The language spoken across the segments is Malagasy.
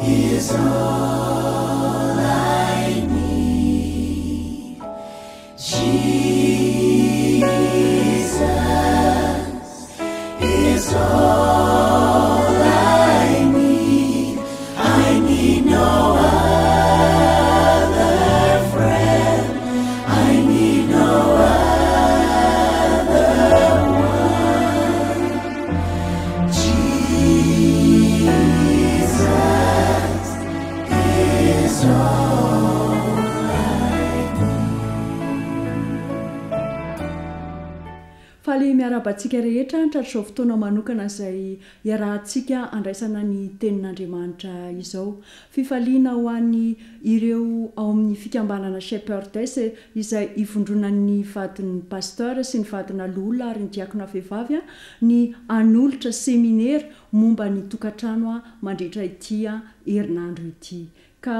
is all I need. Jesus is all I need. I need no other friend. I need no other one. Jesus is all I need. Fa le miarabantsika rehetra tratrizao fotoana manokana izay iarahantsika andraisana ny tenin'Andriamanitra izao. Fifaliana ho an'ny ireo ao amin'ny fikambanana Shepherdess izay ivondronan'ny vadin'ny pasteur sy ny vadina lola ary ny diakona vehivavy ny anolotra seminaire momba ny tokantrano mandritra ity herinandro ity. Ka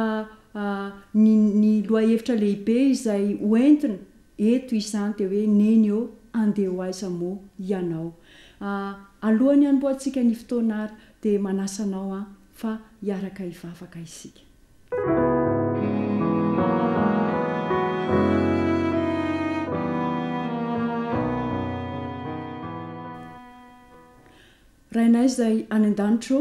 ny loahevitra lehibe izay hoentina eto izany dia hoe neny eo andeha ho aiza moa ianao. Alohany hanboantsika ny fotoana ary dia manasanao fa hiaraka hivavaka isika. Rainay izay any an-danitra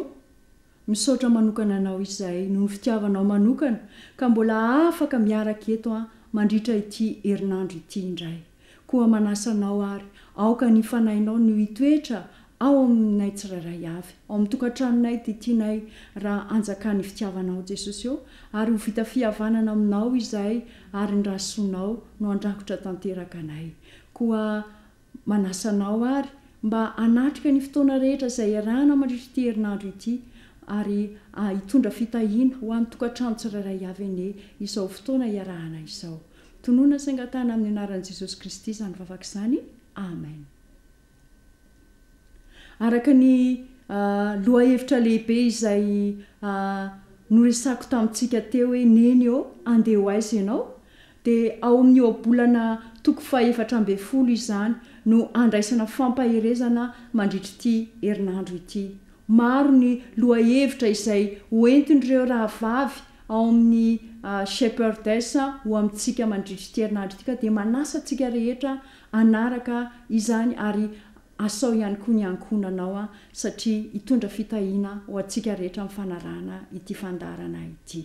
misaotra manokana anao izay noho ny fitiavanao manokana ka mbola afaka miaraka eto mandritra ity herinandro ity indray. Koa manasanao ary aoka ny fanainao ny hitoetra ao aminay tsirairay avy ao amin'ny tokantranonay tianay raha anjakany fitiavanao Jesosy eo ary ho vita fihavanana aminao izay ary ny rasonao no andrakotra tanteraka anay. Koa manasanao ary mba anatrika ny fotoana rehetra izay iarahana mandritra ity herinandro ity ary hitondra fitahiana ho amin'ny tokantrano tsirairay avy ene izao fotoana iarahana izao. Tonoana saingatana amin'ny anaran'i Jesosy Kristy izany vavaka izany. Amen. Araka ny lohahevitra lehibe izay noresako tamintsika teo hoe neny eo andeha ho aiza ianao dia ao amin'ny ohabolana toko 14 izany no andraisana fampaherezana mandritra ity herinandro ity. Maro ny lohahevitra izay hoentin'ireo rahavavy ao amin'ny Shepherdess ho amintsika mandritra ity herinandro ity ka dia manasa antsika rehetra anaraka izany ary asao ihany koa ny ankonanao satria hitondra fitahiana ho antsika rehetra amin'ny fanarahana ity fandarana ity.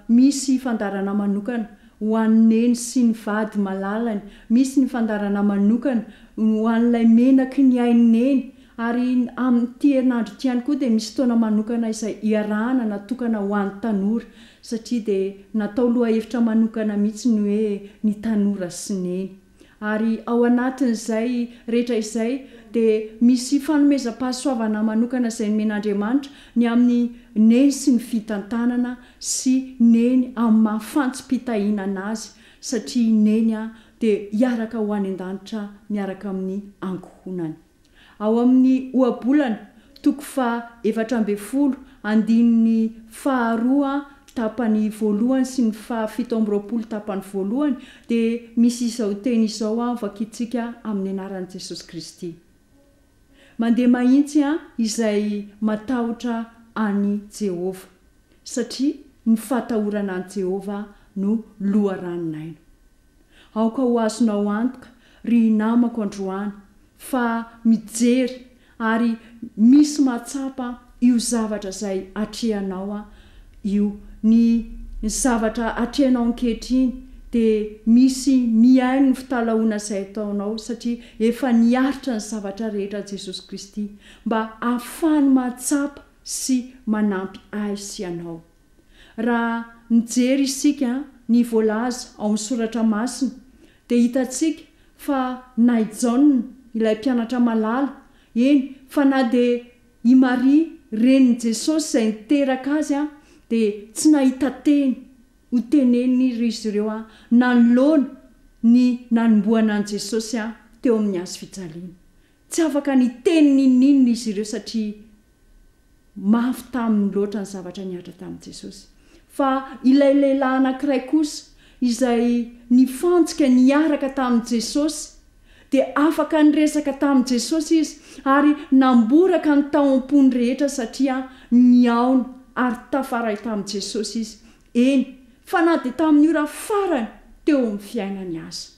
Misy fandarana manokana ho an'ny sy ny vady malalany, misy ny fandarana manokana ho an'ilay menaky ny aininy ary amin'ity herinandro ity ihany koa dia misy fotoana manokana izay iarahana natokana ho an'ny tanora satria dia natao lohahevitra manokana mihitsy ny hoe ny tanora sy neny. Ary ao anatin'izay rehetra izay dia misy fanomezam-pahasoavana manokana izay nomen'Andriamanitra ny amin'ny neny sy ny fitantanana sy neny amin'ny mahafantsym-pitahiana anazy satria neny dia hiaraka ho any an-danitra miaraka amin'ny ankohonany. Ao amin'ny ohabolana toko 14 andininy 2 tapany voalohany sy ny 17 tapany voalohany dia misy izao teny izao vakitsika amin'ny anaran'i Jesosy Kristy. Mandeha mahitsy izay matahotra any Jehova satria ny fatahorana any Jehova no loharaninaina. Aoka ho azonao antoka ry namako androany fa mijery ary misy mahatsapa io zavatra izay atrehanao io. Ny zavatra atrehanao ankehitriny dia misy mihaino ny fitalahoana izay ataonao satria efa niaritra ny zavatra rehetra Jesosy Kristy mba ahafahany mahatsapa sy manampy azy ianao. Raha mijery isika ny voalaza ao amin'ny soratra masina dia hitantsika fa na Jaona ilay mpianatra malala eny fa na dia i Maria renin'i Jesosy izay niteraka azy dia tsy nahita teny ho teneny izy ireo nanoloana ny nanomboana an' Jesosy teo amin'ny hazo fijaliana. Tsy afaka ny teny ninninona izy ireo satria mafy taminy loatra ny zavatra niatra tamin'i Jesosy. Fa ilay lehilahy anankiray kosa izay nifantsika niaraka tamin'i Jesosy dia afaka niresaka tamin'i Jesosy izy ary namboraka ny taom-pony rehetra satria niaona ary tafaray tamin'i Jesosy izy. Eny, fa na dia tamin'ny ora farany teo amin'ny fiainany azy.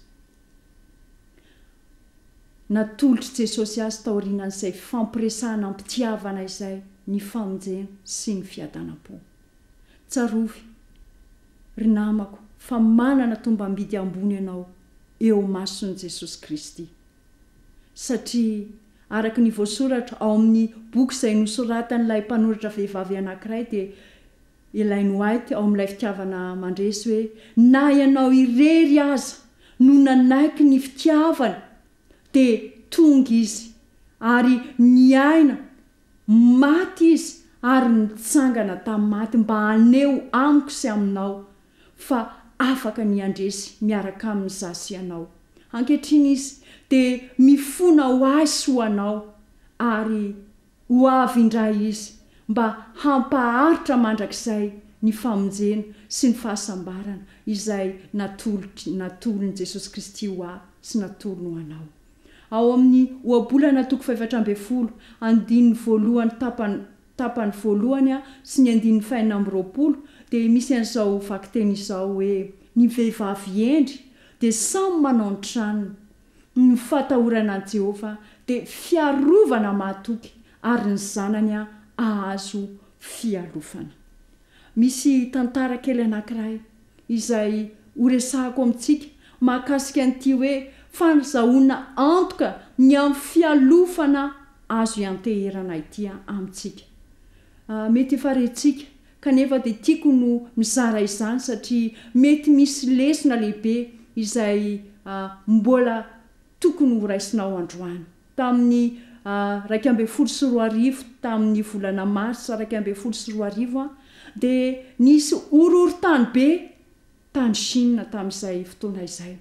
Natolotra Jesosy azy taorianan'izay fampiresahana ampitiavana izay ny famonjena sy ny fiadanam-po. Tsarovy, ry namako, fa manana tombam-bidy ambony ianao eo mason'i Jesosy Kristy. Satria araka ny voasoratra ao amin'ny boky izay nosoratan'ilay mpanoratra vehivavy anankiray dia Ellen White ao amin'ilay fitiavana mandresy hoe na ianao irery aza no nanaiky ny fitiavana dia tonga izy ary niaina maty izy ary nitsangana tamin'ny maty mba haneo amiko sy aminao fa afaka ny andresy miaraka amin'ny zasy ianao. Ankehitriny izy dia mifona ho azy ho anao ary ho avy indray izy mba hampaharitra mandrakizay ny famonjena sy ny fahasambarana izay natolon'i Jesosy Kristy ho ahy sy natolony ho anao. Ao amin'ny ohabolana 412 andininy voalohany tapany voalohany sy ny andininy 420 dia misy an'izao vakiteny izao hoe ny vehivavy endry dia samy manao ny tranony, ny fatahorana an'i Jehovah dia fiarovana mahatoky ary ny zanany ahazo fialofana. Misy tantara kely anankiray izay horesahako amintsika mahakasika an'ity hoe fanzahoana antoka ny amin'ny fialofana azo ianteherana ity amintsika. Mety efa rentsika kanefa dia tiako no mizara izany satria mety misy lesona lehibe izay mbola tokony ho raisinao androany. Tamin'ny 2024 tamin'ny volana marsa 2024 dia nisy orohorontany be tany Chine tamin'izay fotoana izay.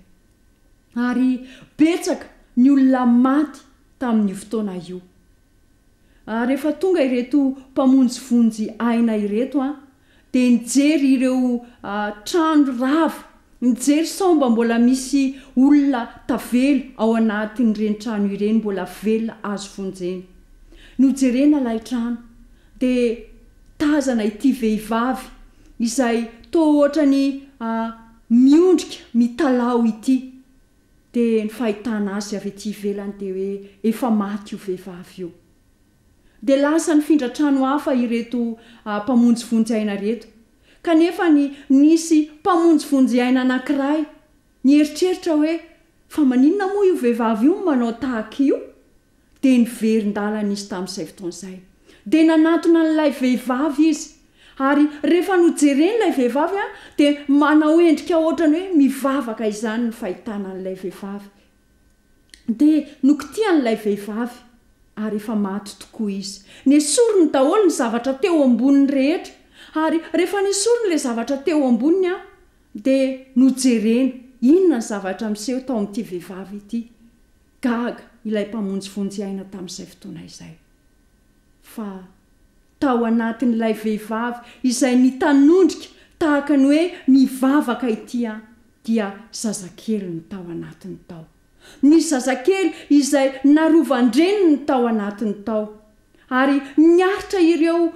Ary betsaka ny olona maty tamin'ny fotoana io. Rehefa tonga ireto mpamonjy vonjy aina ireto dia nijery ireo trano rava, nijery sao mba mbola misy olona tavely ao anatin'ireny trano ireny mbola velona azo vonjena. Nojerena ilay trano dia tazana ity vehivavy izay toa ohatrany miondrika mitalao ity. Dia ny fahitana azy avy ety ivelany dia hoe efa maty io vehivavy io. Dia lasa nifindra trano hafa ireto mpamonjy vonjy aina reto. Kanefa nisy mpamonjy vonjy aina anankiray nieritreritra hoe fa maninona moa io vehivavy io manao tahaka io? Dia niverin-dalana izy tamin'izay fotoan'izay. Dia nanatona n'ilay vehivavy izy. Ary rehefa nojereny ilay vehivavy dia manao endrika ohatrany hoe mivavaka izany ny fahitana n'ilay vehivavy. Dia nokitian'ilay vehivavy ary efa maty tokoa izy. Nesorony daholo ny zavatra teo amboniny rehetra. Ary rehefa nesorony ilay zavatra teo amboniny dia nojerena inona ny zavatra miseho tao amin'ity vehivavy ity. Gaga ilay mpamonjy vonjy aina tamin'izay fotoana izay. Fa tao anatin'ilay vehivavy izay nitanondrika tahaka ny hoe mivavaka ity dia zazakely ny tao anatiny tao. Ny zazakely izay narovandreniny ny tao anatiny tao. Ary niaritra ireo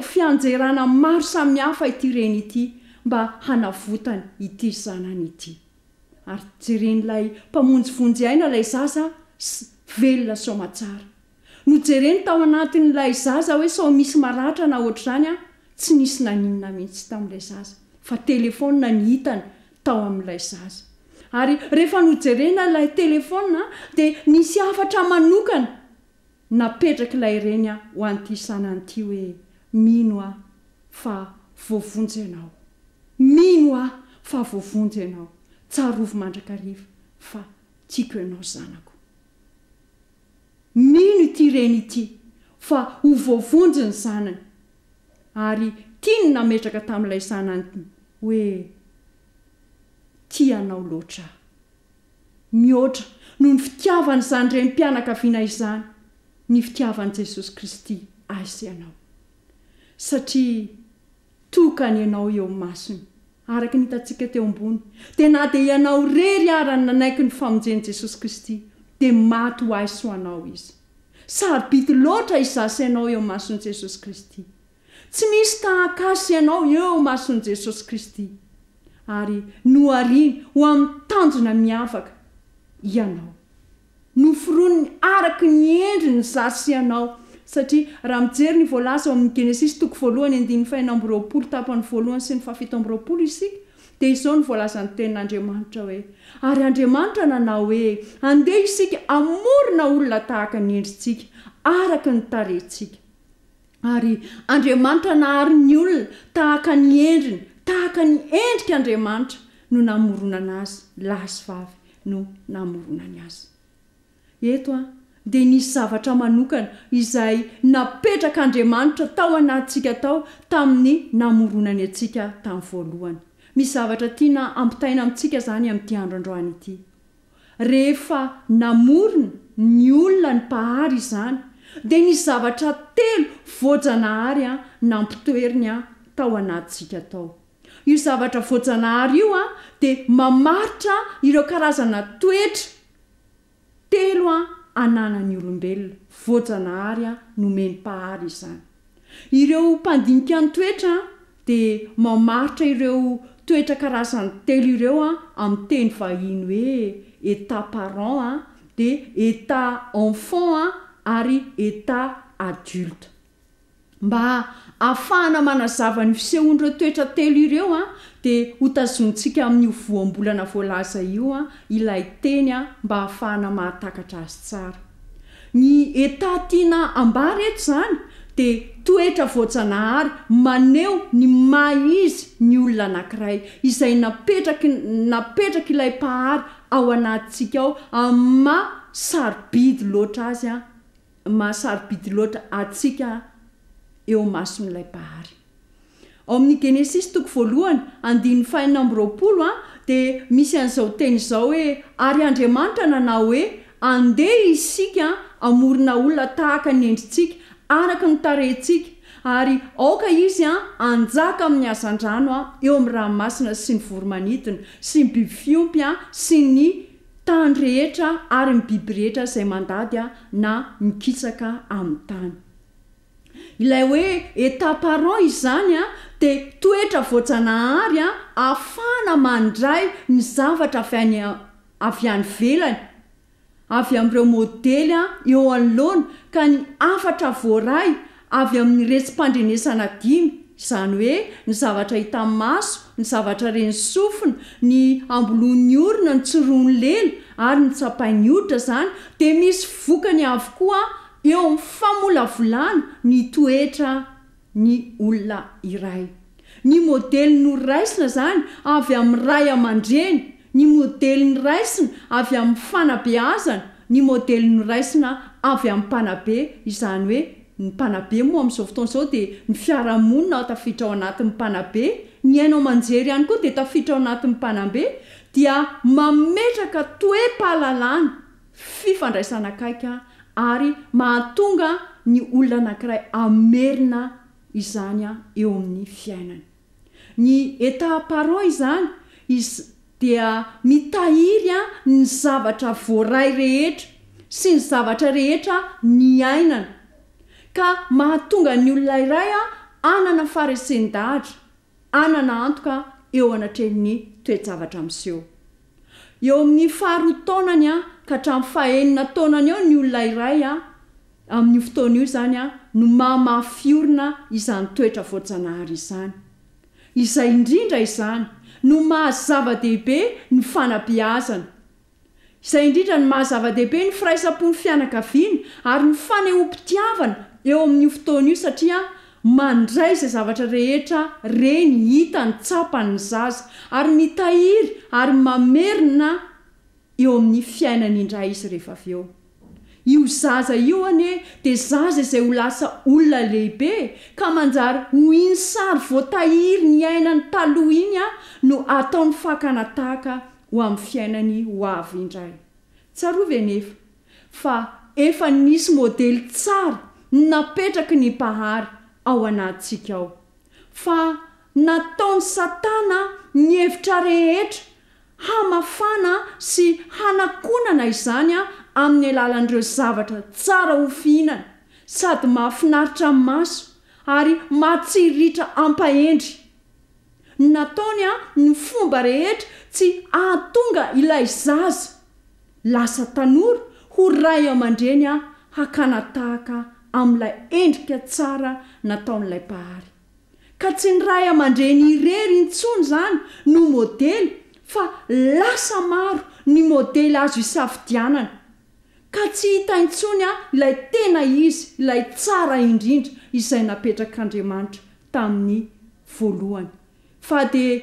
fianjerana maro samihafa ity reny ity mba hanavotany ity zanany ity. Ary jeren'ilay mpamonjy vonjy aina ilay zaza velona soamatsara. Nojereny tao anatin'ilay zaza hoe sao misy maratra na ohatr'izany tsy nisy naninona mihitsy tamin'ilay zaza fa telefona ny hitany tao amin'ilay zaza. Ary rehefa nojerena ilay telefona dia nisy hafatra manokana napetraka ilay reny ho an'ity sanany ity hoe mino fa voavonjy ianao. Mino fa voavonjy ianao. Tsarovy mandrakariva fa tiako ianao zanako. Mino ity reny ity fa ho voavonjy ny zanany. Ary tiany nametraka tamin'ilay zanany hoe tianao loatra. Mihoatra noho ny fitiavany izany renim-pianakaviana izany, ny fitiavan'i Jesosy Kristy azy ianao. Satria tokany ianao eo masony araka nitantsika teo ambony. Dia na dia ianao rery arany nanaiky ny famonjen'i Jesosy Kristy dia maty ho azy ho anao izy. Sarobidi loatra izasainao eo mason'i Jesosy Kristy. tsy misy tahakasy ianao eo mason'i Jesosy Kristy ary noariany ho amin'ny tanjona miavaka ianao noforoniny araky ny endriny zasy ianao satria raha mijery ny voalaza ao amin'ny Genesis 1:20 tapany 1 sy ny 7 isika dia izao ny voalaza ny tenin'Andriamanitra hoe ary Andriamanitra nanao hoe andeha isika amorona olona tahaka ny endrintsika araka ny tarehintsika ary Andriamanitra nahary ny olona tahaka ny endriny tahaka ny endrika Andriamanitra no namoronana azy lahy sy vavy no namoronany azy eto dia nisy zavatra manokana izay napetraka Andriamanitra tao anatintsika tao tamin'ny namoronany antsika tamin'ny voalohany misy zavatra tiana ampitaina amintsika zany amin'ity andro androany ity rehefa namorona ny olona ny mpahary izany dia nisy zavatra telo voajanahary nampitoeriny tao anatintsika tao io zavatra voajanahary io dia mamaritra ireo karazana toetra telo ananan'ny olombelona voajanahary nomeny mpahary izany ireo mpandinika ny toetra dia mamaritra ireo toetra karazany telo ireo amin'ny teny vahiny hoe état parent dia état enfant ary état adulte mba ahafahana manazava ny fisehoan'ireo toetra telo ireo dia hotazontsika amin'ny voambolana voalaza io ilay teny mba ahafahana mahatakatra azy tsara ny état tiana ambara eto zany dia toetra voajanahary maneho ny maha-izy ny olona anankiray izay napetraka ilay mpahary ao anatintsika ao amin'ny mahasarobidy loatra azy mahasarobidy loatra atsika eo mason'ilay mpahary ao amin'ny Genesis 1:5 dia misy an'izao teny izao hoe ary Andriamanitra nanao hoe andeha isika amorona olona tahaka ny endrintsika araka ny tarehintsika ary aoka izy anjaka amin'ny hazandrano eo amin'ny ranomasina sy ny voromanidina sy ny biby fiompy sy ny tany rehetra ary ny biby rehetra izay mandady na mikitsaka amin'ny tany ilay hoe état parent izany dia toetra voajanahary ahafahana mandray ny zavatra avy any velany avy amin'ireo modely eo anoloana ka ny afatra voaray avy amin'ny retsim-pandrenesana 5 izany hoe ny zavatra hita maso ny zavatra reny sofina ny amboloan'ny orona ny tsoroany lela ary ny tsapain'ny hoditra zany dia misy vokany avokoa eo amin'ny famolavolana ny toetra ny olona iray ny modely noraisina zany avy amin'ny ray aman-dreny ny modely noraisina avy amin'ny fanabeazana ny modely noraisina avy amin'ny mpanabe izany hoe ny mpanabe moa amin'izao fotoana izao dia ny fiarahamonina tafiditra ao anatin'ny mpanabe ny ainao manjery ihany koa dia tafiditra ao anatin'ny mpanabe dia mametraka toe-pahalalana fifandraisana akaika ary mahatonga ny olona anankiray amerina izany eo amin'ny fiainany ny état parent izany dia mitahiry ny zavatra voaray rehetra sy ny zavatra rehetra ny ainana ka mahatonga ny olona iray anana faharesendahatra anana antoka eo anatrehan'ny toe-javatra miseho eo amin'ny faharoa taonany ka hatramin'ny fahaenina taonany eo ny olona iray amin'ny fotoana io zany no mamafiorina izany toetra voajanahary izany izay indrindra izany no mahazava-dehibe ny fanabeazana izay indrindra ny mahazava-dehibe ny firaisam-pony fianakaviana ary ny fanehoam-pitiavana eo amin'ny fotoana io satria mandray izay zavatra rehetra reny hita ny tsapany zaza ary mitahiry ary mamerina eo amin'ny fiainany indray izy rehefa avy eo io zaza io dia zaza izay ho lasa olona lehibe ka manjary ho iny sary voatahiry ny ainany taloha iny no ataony fakana tahaka ho amin'ny fiainany ho avy indray tsarovy anefa fa efa nisy modely tsara napetraky ny mpahary ao anatintsika ao fa nataony satana ny hevitra rehetra hamafana sy hanakonana izany amin'ny alalan'ireo zavatra tsara ho fihinana sady mahafinaritra maso ary matsiritra ampahendry. Nataony ny fomba rehetra tsy ahatonga ilay zaza lasa tanora ho ray aman-dreny hakana tahaka amin'ilay endrika tsara nataon'ilay mpahary. Ka tsy ny ray aman-dreny irery intsony zany no modely, fa lasa maro ny modely azo isafidianana. Ka tsy hita intsony ilay tena izy, ilay tsara indrindra izay napetrak'Andriamanitra tamin'ny voalohany. Fa dia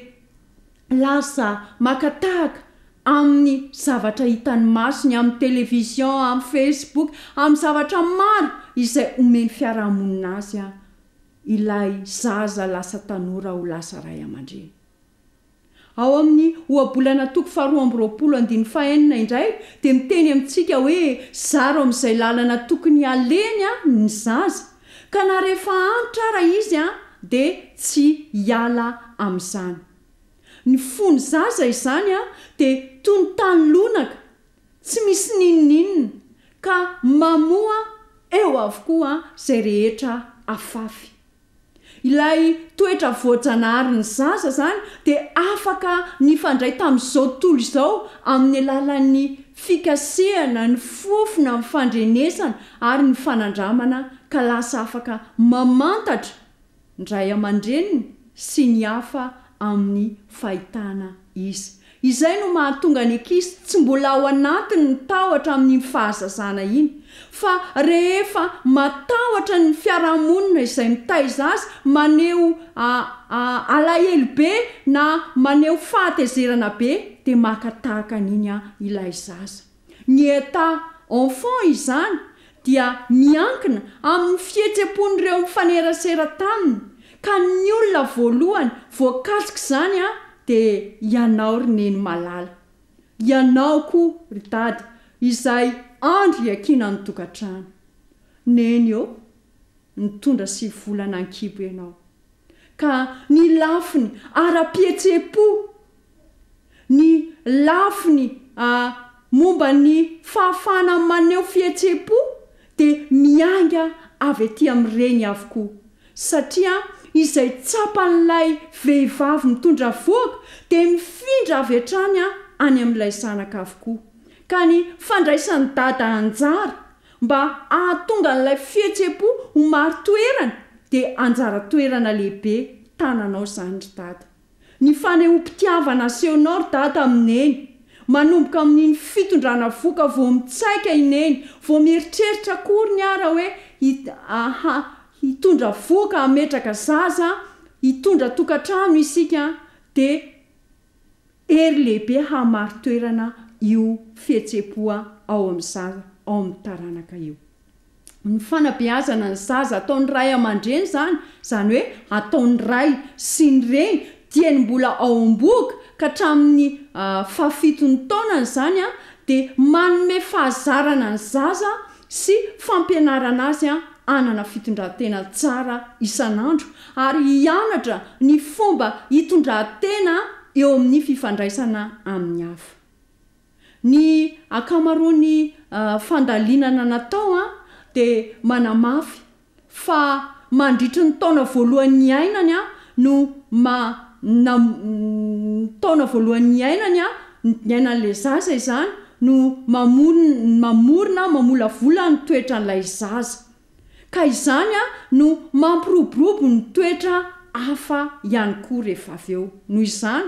lasa makatahaka amin'ny zavatra hitany masony, amin'ny televizion, amin'ny Facebook, amin'ny zavatra maro izay omeny fiarahamonina azy ilay zaza lasa tanora ho lasa ray aman-dreny. Ao amin'ny ohabolana toko 12:29 indray dia miteny amintsika hoe zaro amin'izay lalana tokony aleny ny zaza, ka na rehefa antitra ara izy dia tsy hiala amin'izany. Ny fony zaza izany dia toy ny tany lonaka, tsy misy ninoninona, ka mamoa eo avokoa izay rehetra afafy. Ilay toetra voajanahary ny zaza zany dia afaka nifandray tamin'izao tontolo izao amin'ny alalan'ny fikasehana, ny fofona, ny fandrenesana ary ny fanandramana, ka lasa afaka mamantatra ny ray aman-dreniny sy ny hafa amin'ny fahitana izy. Izay no mahatonga ny ankizy tsy mbola ao anatiny ny tahotra amin'ny fahazazana iny, fa rehefa matahotra ny fiarahamonina izay mitaiza azy maneho alahelo be na maneho fahatezerana be, dia makatahaka an'iny ilay zaza. Ny état enfant izany dia miankina amin'ny fihetsepon'ireo mifanerasera taminy, ka ny olona voalohany voakasika izany dia ianao ry neny malala, ianao koa ry dady izay andro hiakina ny tokantrano. Neny eo mitondra 7 volana ankibo ianao, ka ny lafiny ara-pihetsepo, ny lafiny momba ny fahafahana maneho fihetsepo dia mianga avy etỳ amin'ireny avokoa, satria izay tsapan'ilay vehivavy mitondra voaka dia mifindra avy hatrany any amin'ilay zanaka avokoa. Ka ny fandraisan'ny dada anjara mba ahatonga n'ilay fihetsepo ho maro toerana dia anjara toerana lehibe tananao zany ry dada. Ny faneho-pitiavana asehonao ry dada amin'eny, manomboka amin'iny fitondrana voaka vao mitsaika ineny, vao mieritreritra akory ny ara hoe hitondra voaka hametraka zaza, hitondra tokantrano isika, dia ery lehibe hamaro toerana io fihetsepoa ao amin'ny zaza, ao amin'ny taranaka io. Ny fanabeazana ny zaza ataon'ny ray aman-dreny zany hoe ataon'ny ray sy ny reny tiany mbola ao am-boka ka hatramin'ny fahafitony taonany zany dia manome fahazarana ny zaza sy fampianarana azy anana fitondran-tena tsara isan'andro, ary hianatra ny fomba hitondran-tena eo amin'ny fifandraisana amin'ny hafa. Ny akamaroany fandalinana natao dia manamafy fa mandritry ny taona voalohan'ny ainany no taona voalohan'ny ainany ny ainan'ilay zaza izany no mamolavola ny toetra n'ilay zaza, ka izany no mampiroborobo ny toetra hafa ihany koa rehefa avy eo. Noho izany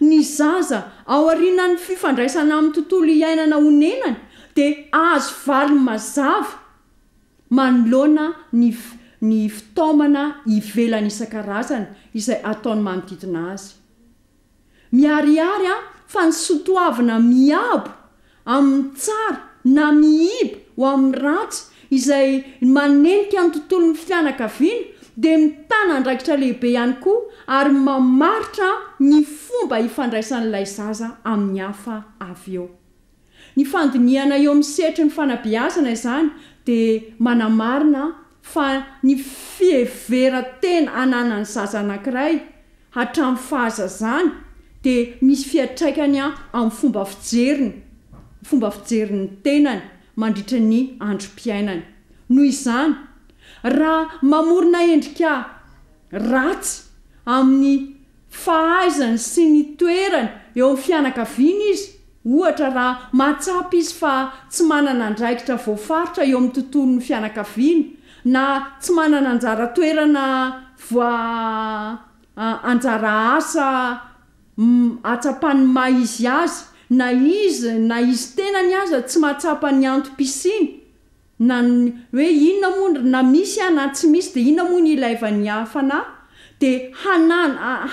ny zaza ao aorianan'ny fifandraisana amin'ny tontolo iainana honenany dia azo valo mazava manoloana ny fitaomana ivelany isan-karazany izay ataony manodidina azy. Miharihary fa ny sotoavana miabo amin'ny tsara na miiba ho amin'ny ratsy izay manenika ny tontolon'ny fianakaviana dia mitana andraikitra lehibe ihany koa, ary mamaritra ny fomba hifandraisan'ilay zaza amin'ny hafa avy eo. Ny fandiniana eo amin'ny setry ny fanabeazana izany dia manamarina fa ny fihevera-tena ananan'ny zaza anankiray hatramin'ny fahazazany dia misy fiantraikany amin'ny fomba fijeriny tenany mandritra ny androm-piainany. Noho izany raha mamorona endrika ratsy amin'ny fahaizany sy ny toerany eo amin'ny fianakaviana izy, ohatra raha matsapa izy fa tsy manana andraikitra voafaritra eo amin'ny tontolon'ny fianakaviana, na tsy manana anjara toerana anjara asa atsapany maha izy azy, na izy tenany aza tsy mahatsapa ny antom-pisiany, na hoe inona moa na misy na tsy misy dia inona moa ny ilaivany hafana, dia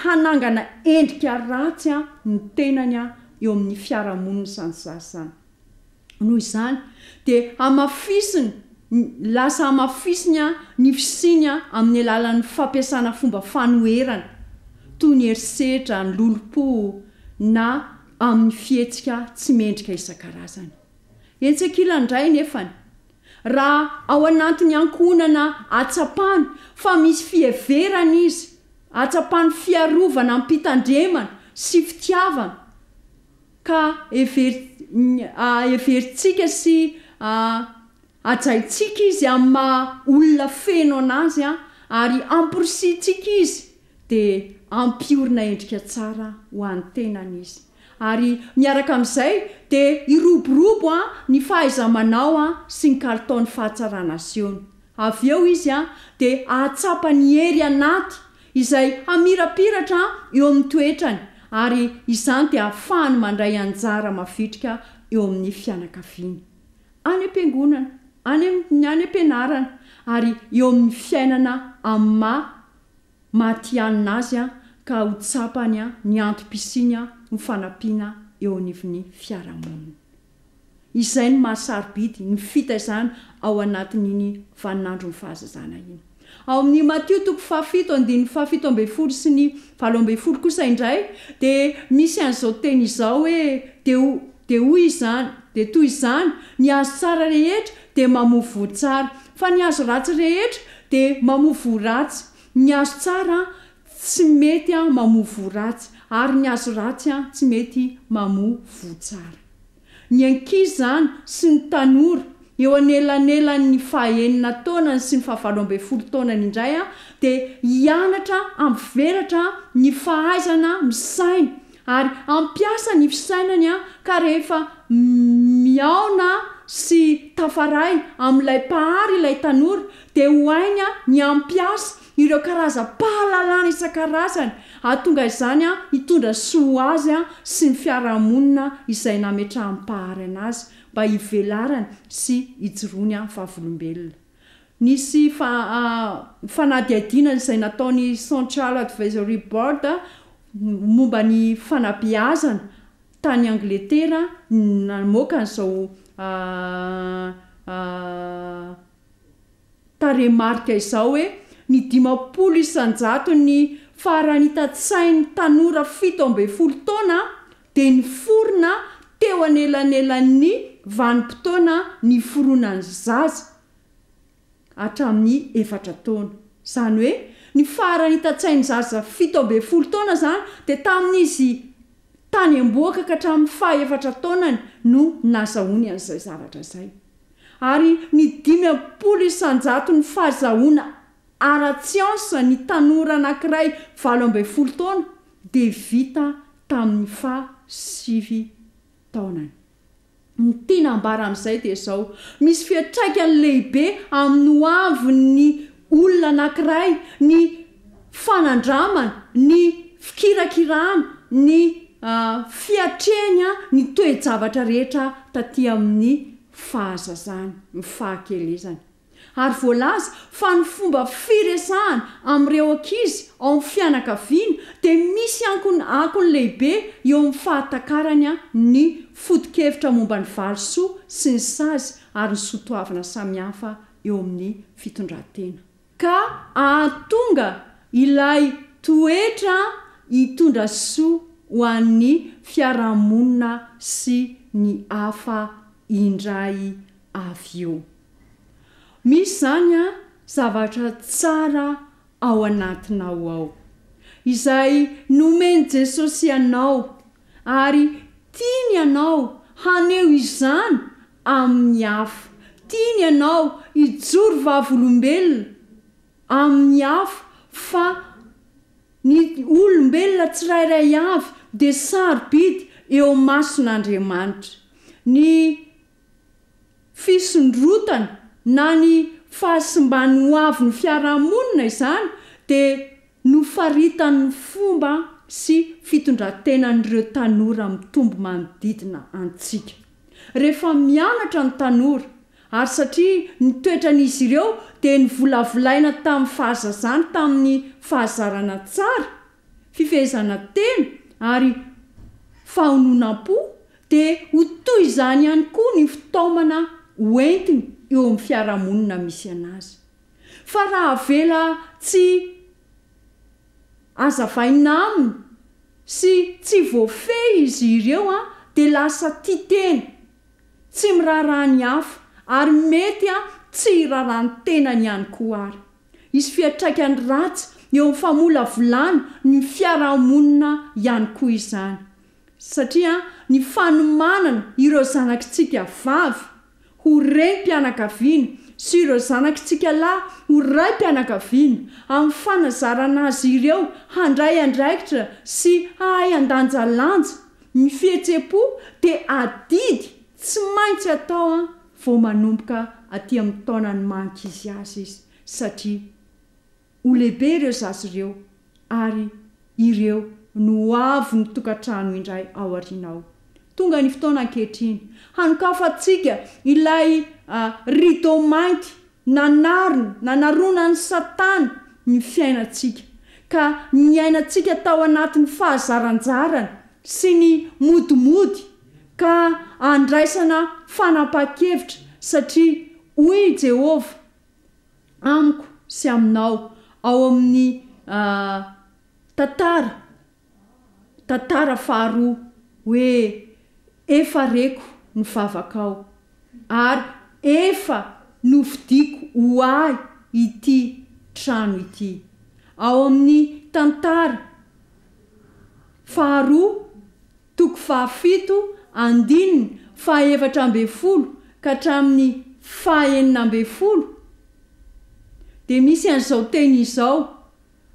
hanangana endrika ratsy ny tenany eo amin'ny fiarahamoniny sanysasany. Noho izany dia lasa hamafisiny ny fisiany amin'ny alalan'ny fampiasana fomba fanoherana toy ny herisetra, ny lolo-po na amin'ny fihetsika tsy mendrika isan-karazany. Entsekila indray nefany raha ao anatin'ny ankohonana atsapany fa misy fiheverana izy, atsapany fiarovana amin'ny mpitandremana sy fitiavana, ka everitsika sy ajaitsika izy amin'ny maha olona feno anazy ary amporisitsika izy dia ampiorina endrika tsara ho an'ny tenany izy. Ary miaraka amin'izay dia iroborobo ny fahaiza-manao sy ny kalitaon'ny fahatsarana aziony. Avy eo izy dia ahatsapa ny hery anaty izay hamirapiratra eo amin'ny toetrany, ary izany dia ahafahany mandray anjara mavitrika eo amin'ny fianakaviana, any am-piangonana, any am-pianarana, ary eo amin'ny fiainana amin'ny mahatianina azy ka ho tsapany ny antom-pisiany ny fanampiana eo anivon'ny fiarahamonina. Izay ny mahasarobidy ny fitaizana ao anatin'iny vaninandro ny fahazazana iny. Ao amin'ny Matio 7:17 sy ny 12 kosa indray dia misy an'izao teny izao hoe dia hoy izany, dia toy izany, ny azo tsara rehetra dia mamovo tsara, fa ny azo ratsy rehetra dia mamovo ratsy. Ny azo tsara tsy mety mamovo ratsy, ary ny azo ratsy tsy mety mamovo tsara. Ny ankizy zany sy ny tanora eo anelanelan'ny 9 taonany sy ny 12 taonany indray dia hianatra ampivelatra ny fahaizana misaina ary ampiasa ny fisainany ka rehefa miaona sy tafaray amin'ilay pahary ilay tanora dia ho ainy ny ampiasa ireo karazam-pahalalana isan-karazany ahatonga izany hitondra soa azy sy ny fiarahamonina izay nametrahan'ny-pahary anazy mba hivelarany sy hijoroany vavolombelona. Nisy fanadihadinana izay nataony Central Advisory Board momba ny fanabeazana tany Angletera, namoaka an'izao taremarika izao hoe ny 50 isanjato ny faranita-tsain'ny tanora 17 taona dia ny forona teo anelanelan'ny vanim-potoana ny foronan'ny zaza hatramin'ny 4 taona. Izany hoe ny faranita-tsain'ny zaza 17 taona zany dia tamin'izy tany amboaka ka hatramin'ny 4 taonany no nazahoany an'izay zavatra izay. Ary ny 50 isanjato ny fahazahoana ara-tsiansa ny tanora anankiray 17 taona dia vita tamin'ny 7 taonany. Ny tiana ambara amin'izay dia izao, misy fiantraikany lehibe amin'ny hoavin'ny olona anankiray ny fanandramana, ny fikirakirana, ny fiatrehana ny toe-javatra rehetra taty amin'ny fahazazana, ny fahakelezana. Ary voalaza fa ny fomba firesahana amin'ireo ankizy ao amin'ny fianakaviana dia misy ankony lehibe eo amin'ny fahatakarany ny foto-kevitra momba ny valisoa sy ny sazy ary ny soatoavana samihafa eo amin'ny fitondran-tena. Ka ahatonga ilay toetra hitondra soa ho an'ny fiarahamonina sy ny hafa indray avy eo. Misy zany zavatra tsara ao anatinao ao izay nomeny Jesosy ianao, ary tiany ianao haneho izany amin'ny hafa. Tiany ianao hijoro vavolombelona amin'ny afo fa ny olombelona tsirairay avy dia sarobidy eo mason'Andriamanitra. Ny fisondrotana na ny fahasimbany ho avy ny fiarahamonina izany dia nofaritan'ny fomba sy fitondrantenan'ireo tanora mitombo manodidina antsika. Rehefa mianatra ny tanora, ary satria ny toetran'izy ireo dia nivolavolaina tamin'ny fahazazana tamin'ny fahazarana tsara, fifehezana tena ary fahononam-po, dia ho toy izany ihany koa ny fitaomana hoentiny eo amin'ny fiarahamonina misy anazy. Fa raha avela tsy azavaina aminy sy tsy voafehy izy ireo dia lasa titena, tsy miraharaha ny hafa ary mety tsy iraharaha ny tenany ihany koa ary. Izy fiantraikany ratsy eo amin'ny famolavolana ny fiarahamonina ihany koa izany, satria ny fanomanana ireo zanakitsika vavy ho renim-pianakaviana sy ireo zanakitsika lahy ho raim-pianakaviana amin'ny fanazarana azy ireo handray andraikitra sy hahay andanjalanja ny fihetsem-po dia adidy tsy maintsy atao vao manomboka aty amin'ny taonany mankizy azy izy, satria ho lehibe ireo zazy ireo ary ireo no avy ny tokantrano indray ao aorianao. Tonga ny fotoana ankehitriny hanokafantsika ilay rideau mainty nanarona ny Satana ny fiainantsika, ka ny ainatsika tao anatin'ny fahazaranjarana sy ny modimody, ka andraisana fanapa-kevitra, satria hoy Jehova amiko sy aminao ao amin'ny tantara faharoa hoe efa reko ny vavakao ary efa novidiko ho ahy ity trano ity. Ao amin'ny tantara faharoa toko 7:17 ka hatramin'ny 19 dia misy an'izao teny izao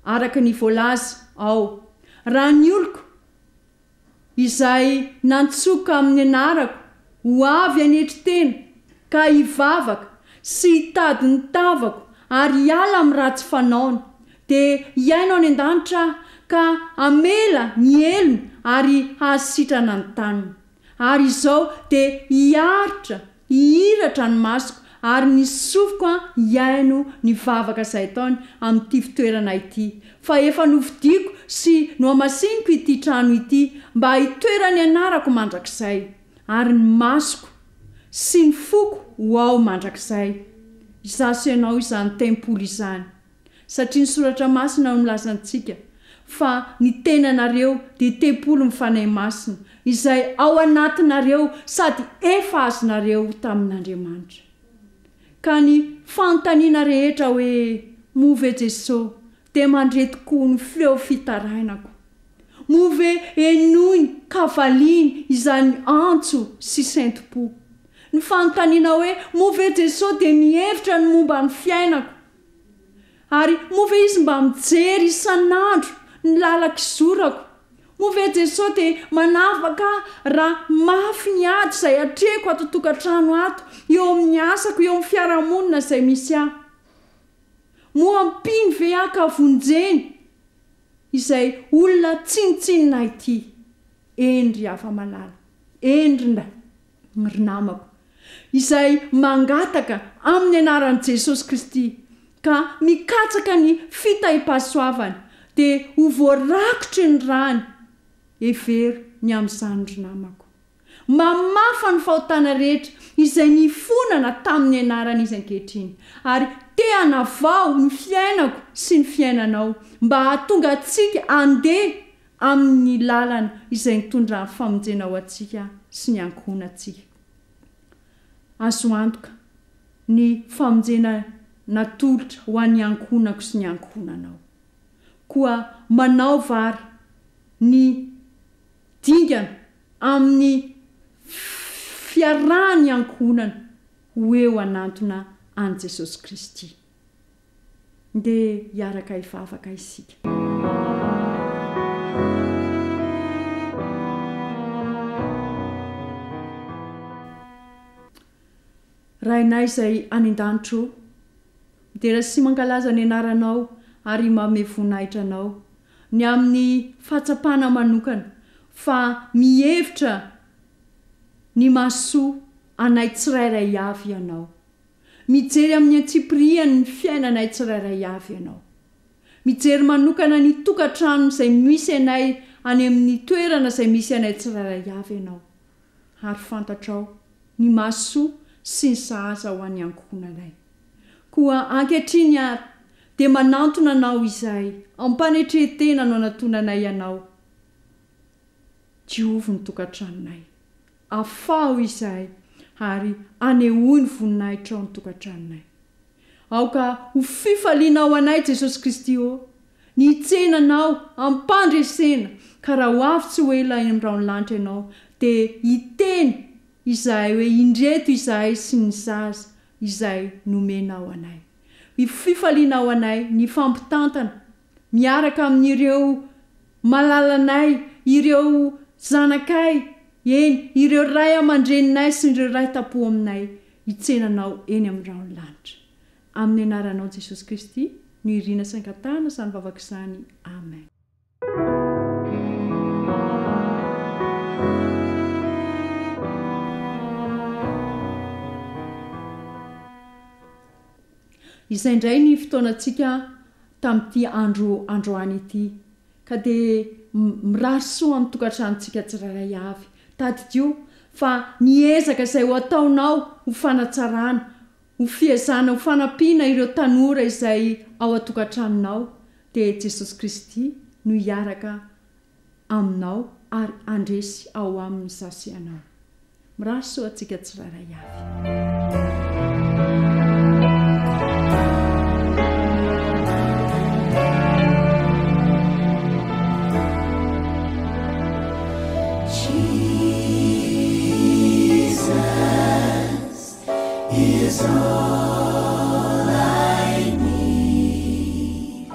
araka ny voalaza ao: raha ny oloko izay nantsoka amin'ny anarako ho avy anetri-tena ka hivavaka sy hitady ny tavako ary hiala amin'ny ratsy fanaony, dia hiaino any an-danitra ka hamela ny elony ary hahasitrana ny taniny. Ary izao dia hihiratra ny masoko ary ny sofiko hiaino ny vavaka izay taony amin'ity fitoerana ity, fa efa novidiko sy nohamasiniko ity trano ity mba hitoerany anarako mandrakizay, ary ny masoko sy ny foko ho ao mandrakizay. Izaso ianao izany tempolo izany, satria ny soratra masina no milazantsika fa ny tenanareo dia tempolo mifanahy masina izay ao anatinareo sady efa azonareo tamin'Andriamanitra. Ka ny fanontaniana rehetra hoe move Jesosy dia mandretiko ny fileo fitarainako, move enoiny kavaliny izany antso sy saintom-po. Ny fanontaniana hoe move Jesosy dia mihevitra ny momba ny fiainako, ary move izy mba mijery isan'andro ny lalak'izorako. Move Jesosy dia manavaka raha mafy ny ady izay atreko ato tokantrano ato, eo amin'ny asako, eo amin'ny fiarahamonina izay misy ahy. Moa ampiny ve aka vonjeny izay olona tsinitsinina ity. Endry afa-malala, endry ry namako, izay mangataka amin'ny anaran'i Jesosy Kristy ka mikatsaka ny fitahiam-pahasoavany dia ho voarakitry ny rany. Every ny amin'izany ry namako, mamafa ny fahotana rehetra izay nifonana tamin'ny anaran'izy ankehitriny, ary te hanavao ny fiainako sy ny fiainanao mba hahatonga antsika andeha amin'ny lalana izay nitondra ny famonjena ho antsika sy ny ankohona antsika. Azo antoka ny famonjena natolotra ho an'ny ankohonako sy ny ankohonanao, koa manao vary ny dingana amin'ny fiarahany ankohonana ho eo anantona an' Jesosy Kristy. dia hiaraka hivavaka isika. rahainay izay any an-danitro dia raha sy mankalaza ny anaranao ary mame voninahitra anao ny amin'ny fahatsapana manokana fa mihevitra ny mahasoa anay tsirairay avy ianao, mijery amin'ny antsipiriany ny fiainanay tsirairay avy ianao, mijery manokana ny tokantrano izay misy anay any amin'ny toerana izay misy anay tsirairay avy ianao, ary fantatrao ny mahasoa sy ny sahaza ho an'ny ankohonanay. Koa ankehitriny ary dia manantona anao izay ampanetrehetena no anatonanay ianao. Jehova ny tokantranonay, afaho izay ary anehoy ny voninahitra ao ny tokantranonay. Aoka ho fifalianao anay Jesosy Kristy ny hitsenanao ampandresena ka raha ho avy tsy ho ela eny amin'ny raon'lanitra ianao dia hiteny izay hoe indreto izahay sy ny zaza izay nomenao anay. Fifalianao anay ny fampitantana miaraka amin'ireo malalanay, ireo zanakay, eny ireo ray aman-dreninay sy ireo ray tapo aminay hitsenanao eny amin'ny raon'lanitra. Amin'ny anaranao Jesosy Kristy ny irina saingatana samy vavaka izany. Amen. Izay indray ny fotoanantsika tamin'ity androany ity, ka dia mirahasoa amin'ny tokantranontsika tsirairay avy. Tadidio fa niezaka izay ho ataonao ho fanatsarana, ho fiezana, ho fanampiana ireo tanora izay ao an-tokantranonao, dia Jesosy Kristy no hiaraka aminao ary andresy ao amin'ny sasy ianao. Mirahasoa antsika tsirairay avy. Is all I need.